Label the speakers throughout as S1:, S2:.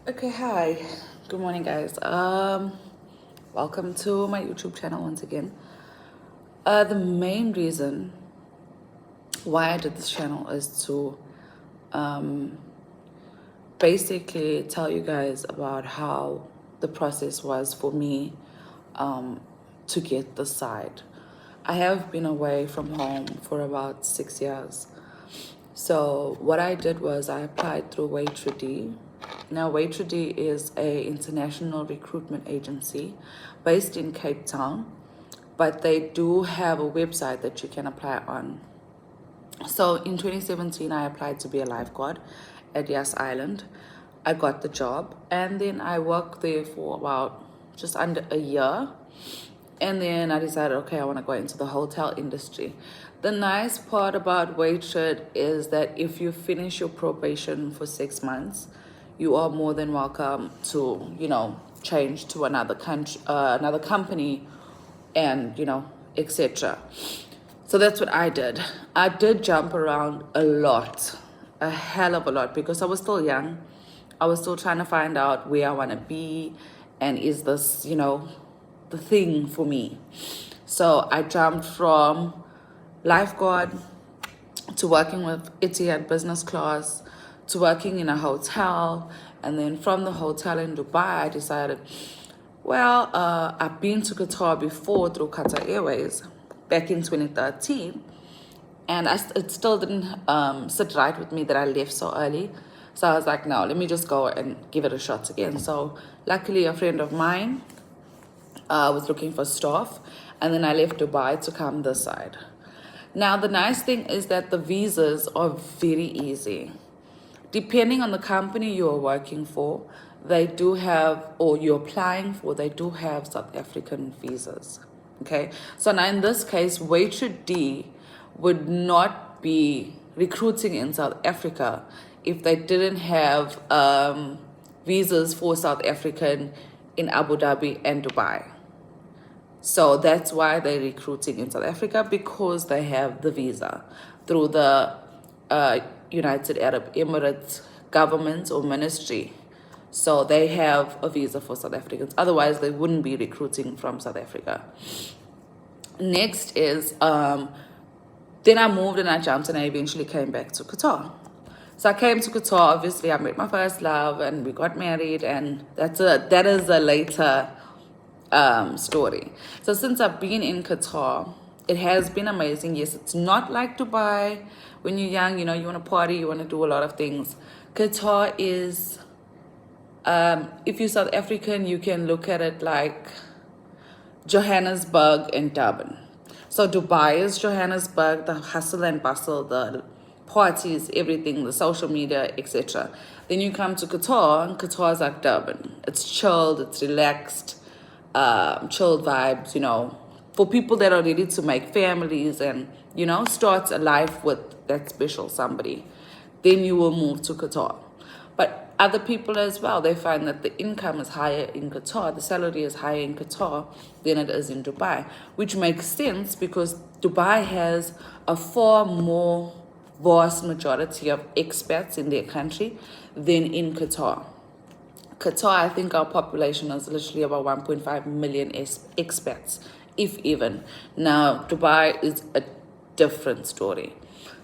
S1: Okay, hi. Good morning, guys. Welcome to my YouTube channel once again. The main reason why I did this channel is to basically tell you guys about how the process was for me to get the side. I have been away from home for about 6 years. So what I did was I applied through waitred. Now, waitred is a international recruitment agency based in Cape Town, but they do have a website that you can apply on. So in 2017, I applied to be a lifeguard at Yas Island. I got the job, and then I worked there for about just under a year. And then I decided, okay, I want to go into the hotel industry. The nice part about waitred is that if you finish your probation for 6 months, you are more than welcome to, change to another country, another company, and etc. So that's what I did. I did jump around a lot, a hell of a lot, because I was still young. I was still trying to find out where I want to be, and is this, the thing for me. So I jumped from lifeguard to working with Etihad business class to working in a hotel, and then from the hotel in Dubai I decided, well, I've been to Qatar before through Qatar Airways back in 2013, and it still didn't sit right with me that I left so early. So I was like, no, let me just go and give it a shot again. So luckily a friend of mine was looking for staff, and then I left Dubai to come this side. Now, the nice thing is that the visas are very easy. Depending on the company you're working for, they do have, or you're applying for, they do have South African visas. Okay, so now in this case, waitred would not be recruiting in South Africa if they didn't have visas for South African in Abu Dhabi and Dubai. So that's why they're recruiting in South Africa, because they have the visa through the United Arab Emirates government or ministry. So they have a visa for South Africans. Otherwise, they wouldn't be recruiting from South Africa. Next is, then I moved and I jumped and I eventually came back to Qatar. So I came to Qatar, obviously I met my first love and we got married, and that is a later story. So since I've been in Qatar, it has been amazing. Yes, it's not like Dubai. When you're young, you want to party, you want to do a lot of things. Qatar is, if you're South African, you can look at it like Johannesburg and Durban. So Dubai is Johannesburg, the hustle and bustle, the parties, everything, the social media, etc. Then you come to Qatar, and Qatar is like Durban. It's chilled, it's relaxed, chilled vibes, for people that are ready to make families and, start a life with that special somebody. Then you will move to Qatar. But other people as well, they find that the income is higher in Qatar, the salary is higher in Qatar than it is in Dubai, which makes sense because Dubai has a far more vast majority of expats in their country than in Qatar. Qatar, I think our population is literally about 1.5 million expats, if even. Now, Dubai is a different story.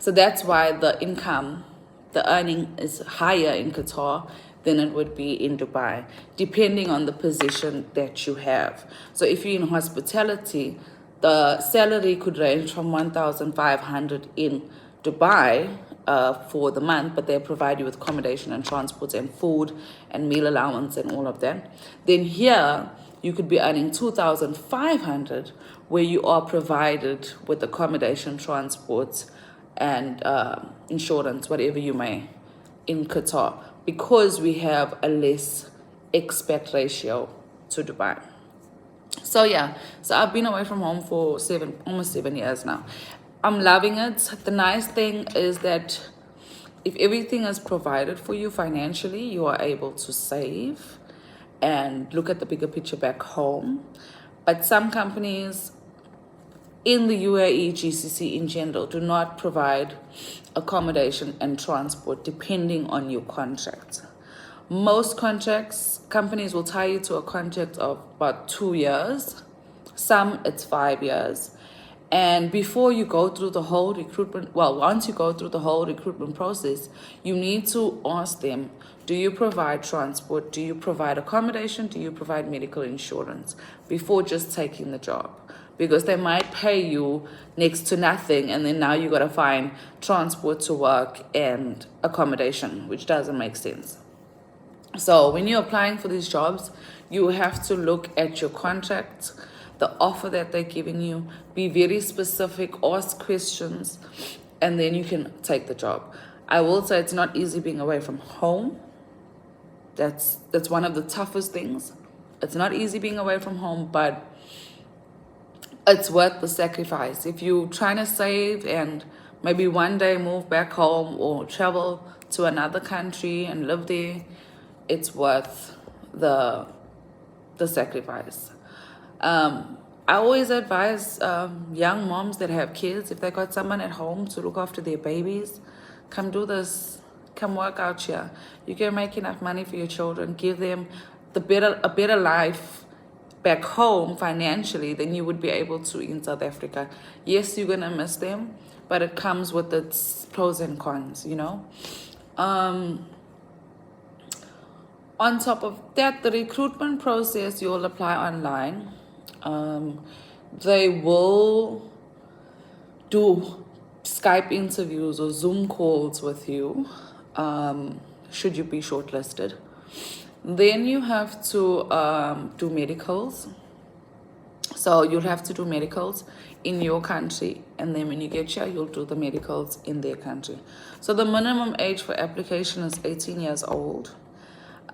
S1: So that's why the income, the earning is higher in Qatar than it would be in Dubai, depending on the position that you have. So if you're in hospitality, the salary could range from 1,500 in Dubai for the month, but they provide you with accommodation and transport and food and meal allowance and all of that. Then here, you could be earning 2,500, where you are provided with accommodation, transport, and insurance, whatever you may, in Qatar, because we have a less expat ratio to Dubai. So yeah, so I've been away from home for almost 7 years now. I'm loving it. The nice thing is that if everything is provided for you financially, you are able to save and look at the bigger picture back home. But some companies in the UAE, GCC in general, do not provide accommodation and transport depending on your contract. Most contracts, companies will tie you to a contract of about 2 years. Some, it's 5 years. And before you go through the whole recruitment, well, once you go through the whole recruitment process, you need to ask them, do you provide transport? Do you provide accommodation? Do you provide medical insurance before just taking the job? Because they might pay you next to nothing, and then now you got to find transport to work and accommodation, which doesn't make sense. So when you're applying for these jobs, you have to look at your contract, the offer that they're giving you, be very specific, ask questions, and then you can take the job. I will say it's not easy being away from home. That's one of the toughest things. It's not easy being away from home, but it's worth the sacrifice. If you're trying to save and maybe one day move back home or travel to another country and live there, it's worth the sacrifice. I always advise young moms that have kids, if they got someone at home to look after their babies, come do this. Come work out here. You can make enough money for your children. Give them a better life back home financially than you would be able to in South Africa. Yes, you're gonna miss them, but it comes with its pros and cons, you know. On top of that, the recruitment process, you'll apply online. They will do Skype interviews or Zoom calls with you, should you be shortlisted. Then you have to do medicals. So you'll have to do medicals in your country, and then when you get here, you'll do the medicals in their country. So the minimum age for application is 18 years old.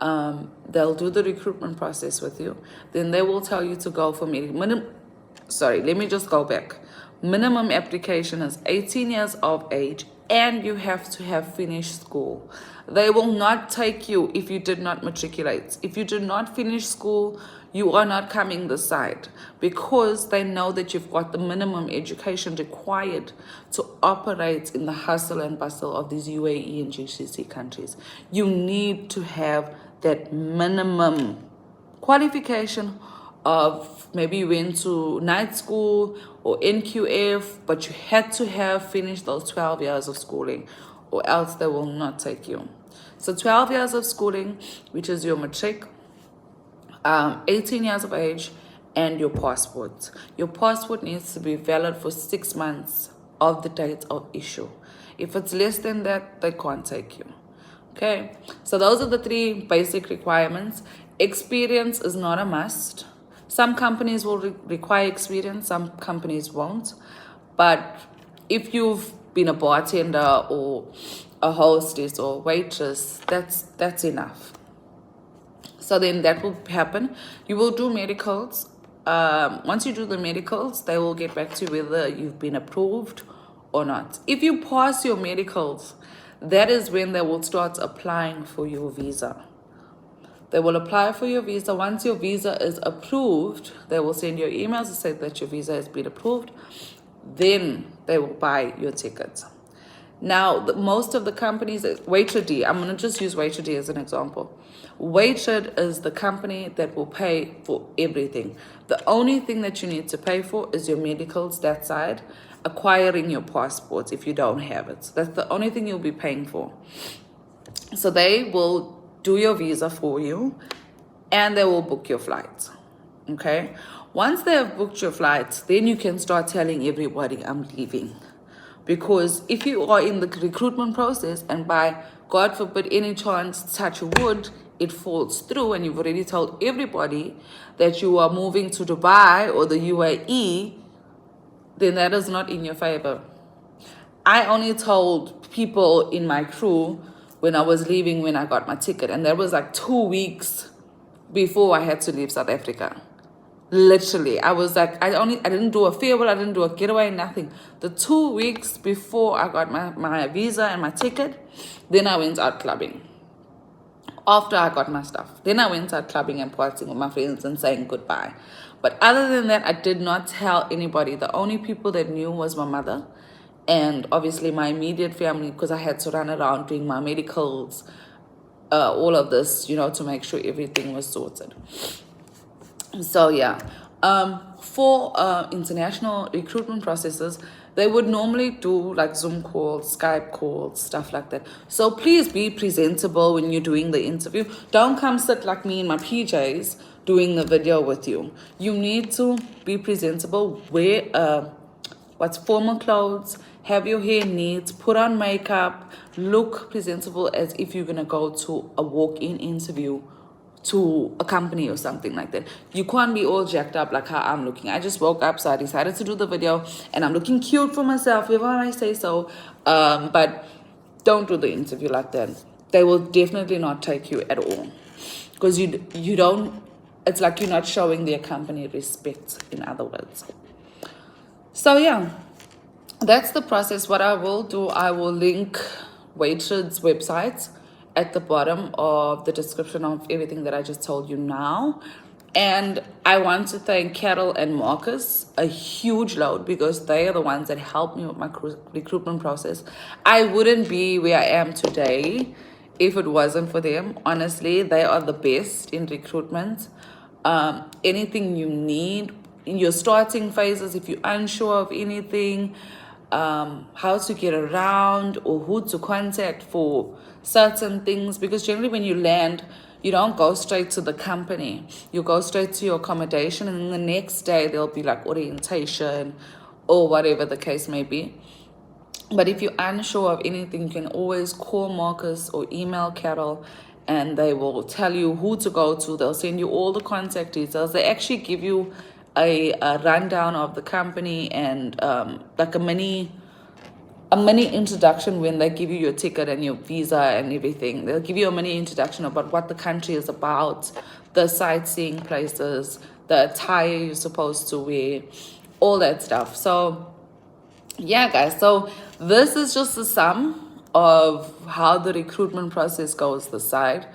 S1: They'll do the recruitment process with you. Then they will tell you to go for minimum application is 18 years of age, and you have to have finished school. They will not take you if you did not matriculate. If you did not finish school, you are not coming this side, because they know that you've got the minimum education required to operate in the hustle and bustle of these UAE and GCC countries. You need to have that minimum qualification of maybe you went to night school or NQF, but you had to have finished those 12 years of schooling, or else they will not take you. So 12 years of schooling, which is your matric, 18 years of age, and your passport. Your passport needs to be valid for 6 months of the date of issue. If it's less than that, they can't take you. Okay, so those are the 3 basic requirements. Experience is not a must. Some companies will require experience, some companies won't. But if you've been a bartender or a hostess or waitress, that's enough. So then that will happen. You will do medicals. Once you do the medicals, they will get back to you whether you've been approved or not. If you pass your medicals, that is when they will start applying for your visa. They will apply for your visa. Once your visa is approved, they will send you emails to say that your visa has been approved. Then they will buy your tickets. Now, most of the companies, waitred, I'm going to just use waitred as an example. Waitred is the company that will pay for everything. The only thing that you need to pay for is your medicals, that side, acquiring your passports if you don't have it. That's the only thing you'll be paying for. So they will do your visa for you, and they will book your flights. Okay? Once they have booked your flights, then you can start telling everybody, I'm leaving. Because if you are in the recruitment process and by God forbid any chance, touch wood, it falls through and you've already told everybody that you are moving to Dubai or the UAE, then that is not in your favor. I only told people in my crew when I was leaving, when I got my ticket, and that was like 2 weeks before I had to leave South Africa. Literally, I was like, I didn't do a farewell, I didn't do a getaway, nothing. The 2 weeks before I got my visa and my ticket, then I went out clubbing. After I got my stuff, then I went out clubbing and partying with my friends and saying goodbye. But other than that, I did not tell anybody. The only people that knew was my mother and obviously my immediate family, because I had to run around doing my medicals, all of this, to make sure everything was sorted. So yeah, for international recruitment processes, they would normally do like Zoom calls, Skype calls, stuff like that. So please be presentable when you're doing the interview. Don't come sit like me in my PJs doing the video with you. You need to be presentable. Wear what's formal clothes, have your hair neat, put on makeup, look presentable as if you're gonna go to a walk-in interview to a company or something like that. You can't be all jacked up like how I'm looking. I just woke up, so I decided to do the video, and I'm looking cute for myself, if I may say so. But don't do the interview like that. They will definitely not take you at all, because you don't. It's like you're not showing their company respect, in other words. So yeah, that's the process. What I will do, I will link Waitred's website at the bottom of the description of everything that I just told you now. And I want to thank Carol and Marcus a huge load, because they are the ones that helped me with my recruitment process. I wouldn't be where I am today if it wasn't for them. Honestly, they are the best in recruitment. Anything you need in your starting phases, if you're unsure of anything, how to get around or who to contact for certain things, because generally when you land, you don't go straight to the company. You go straight to your accommodation, and then the next day there'll be like orientation or whatever the case may be. But if you're unsure of anything, you can always call Marcus or email Carol, and they will tell you who to go to. They'll send you all the contact details. They actually give you a rundown of the company and like a mini introduction when they give you your ticket and your visa and everything. They'll give you a mini introduction about what the country is about, the sightseeing places, the attire you're supposed to wear, all that stuff. So yeah, guys, so this is just a sum of how the recruitment process goes this side.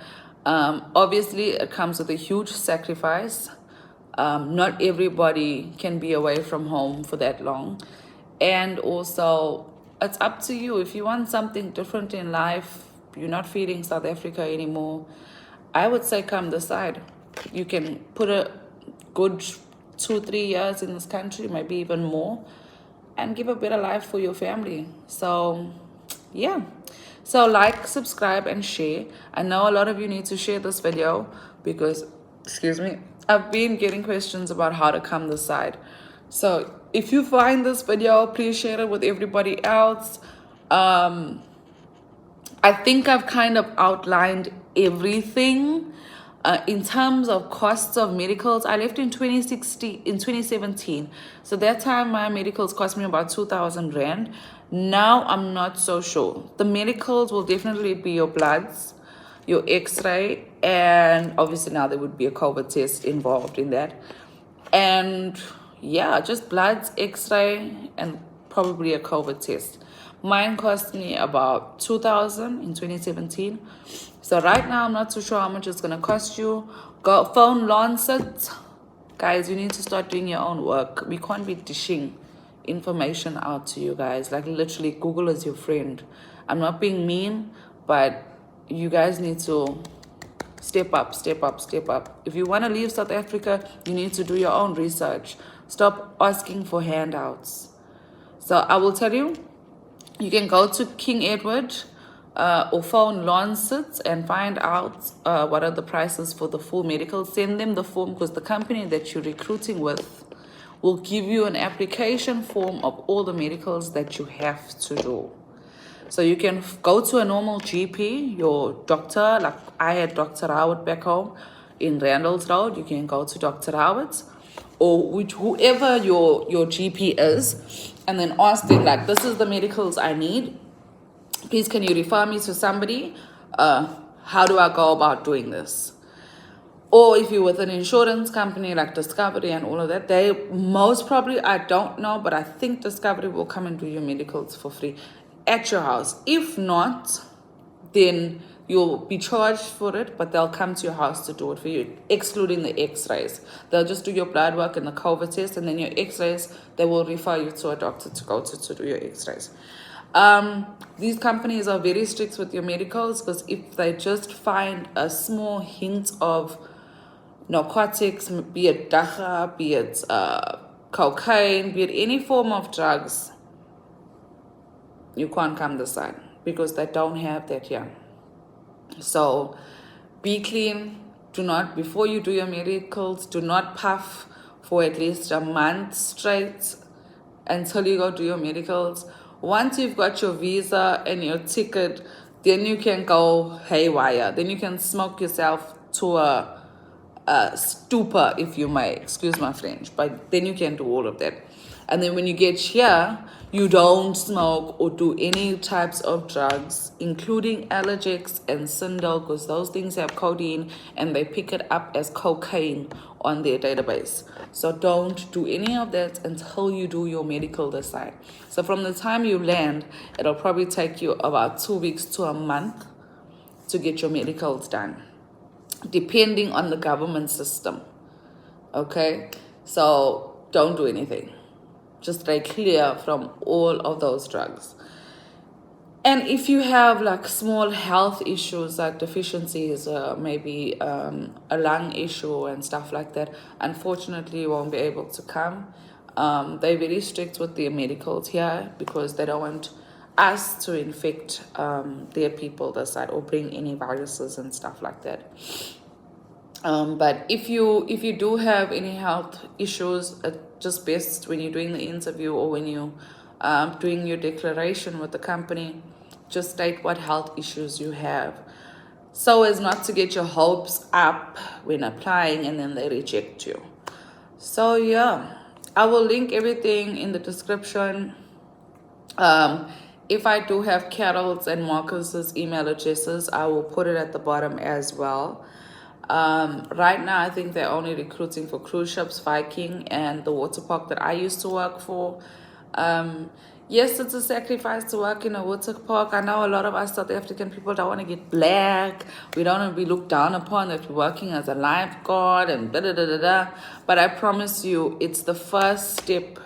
S1: Obviously, it comes with a huge sacrifice. Not everybody can be away from home for that long. And also, it's up to you. If you want something different in life, you're not feeling South Africa anymore, I would say come this side. You can put a good 2-3 years in this country, maybe even more, and give a better life for your family. So yeah, so like, subscribe, and share. I know a lot of you need to share this video because, excuse me, I've been getting questions about how to come this side. So if you find this video, please share it with everybody else. I think I've kind of outlined everything. In terms of costs of medicals, I left in 2017. So that time my medicals cost me about 2,000 Rand. Now I'm not so sure. The medicals will definitely be your bloods, your x-ray, and obviously now there would be a COVID test involved in that. And yeah, just bloods, x-ray, and probably a COVID test. Mine cost me about 2,000 in 2017. So right now, I'm not too sure how much it's going to cost you. Go phone Lancet. Guys, you need to start doing your own work. We can't be dishing information out to you guys. Like literally, Google is your friend. I'm not being mean, but you guys need to step up, step up, step up. If you want to leave South Africa, you need to do your own research. Stop asking for handouts. So I will tell you, you can go to King Edward or phone Lancet and find out what are the prices for the full medical. Send them the form, because the company that you're recruiting with will give you an application form of all the medicals that you have to do. So you can go to a normal GP, your doctor, like I had Dr. Howard back home in Randall's Road. You can go to Dr. Howard's or whoever your GP is, and then ask them, like, this is the medicals I need. Please, can you refer me to somebody? How do I go about doing this? Or if you're with an insurance company like Discovery and all of that, they most probably, I don't know, but I think Discovery will come and do your medicals for free at your house. If not, then you'll be charged for it, but they'll come to your house to do it for you, excluding the x-rays. They'll just do your blood work and the COVID test, and then your x-rays, they will refer you to a doctor to go to do your x-rays. These companies are very strict with your medicals, because if they just find a small hint of narcotics, be it dacha, be it cocaine, be it any form of drugs, you can't come this side, because they don't have that here. So be clean. Do not, before you do your medicals, do not puff for at least a month straight until you go do your medicals. Once you've got your visa and your ticket, then you can go haywire. Then you can smoke yourself to a stupor, if you may, excuse my French, but then you can do all of that. And then when you get here, you don't smoke or do any types of drugs, including allergics and Sindel, because those things have codeine and they pick it up as cocaine on their database. So don't do any of that until you do your medical this side. So from the time you land, it'll probably take you about 2 weeks to a month to get your medicals done, depending on the government system. Okay? So don't do anything. Just stay clear from all of those drugs. And if you have like small health issues like deficiencies, maybe a lung issue and stuff like that, unfortunately you won't be able to come. They're very strict with their medicals here, because they don't want us to infect their people this side or bring any viruses and stuff like that. But if you do have any health issues, just best when you're doing the interview or when you doing your declaration with the company, just state what health issues you have, so as not to get your hopes up when applying and then they reject you. So yeah, I will link everything in the description. If I do have Carol's and Marcus's email addresses, I will put it at the bottom as well. Right now, I think they're only recruiting for cruise ships, Viking, and the water park that I used to work for. Yes, it's a sacrifice to work in a water park. I know a lot of us South African people don't want to get black. We don't want to be looked down upon that we're working as a lifeguard and da-da-da-da-da. But I promise you, it's the first step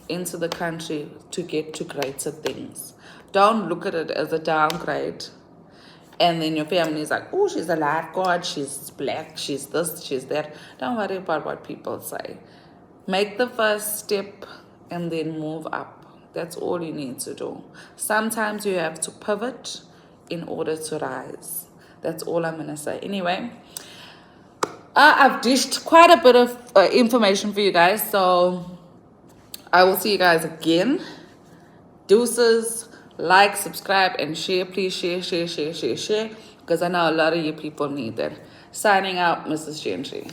S1: into the country to get to greater things. Don't look at it as a downgrade. And then your family is like, oh, she's a lifeguard, she's black, she's this, she's that. Don't worry about what people say. Make the first step and then move up. That's all you need to do. Sometimes you have to pivot in order to rise. That's all I'm going to say. Anyway, I've dished quite a bit of information for you guys. So I will see you guys again. Deuces. Like, subscribe, and share. Please share, because I know a lot of you people need that. Signing out, Mrs. Gentry.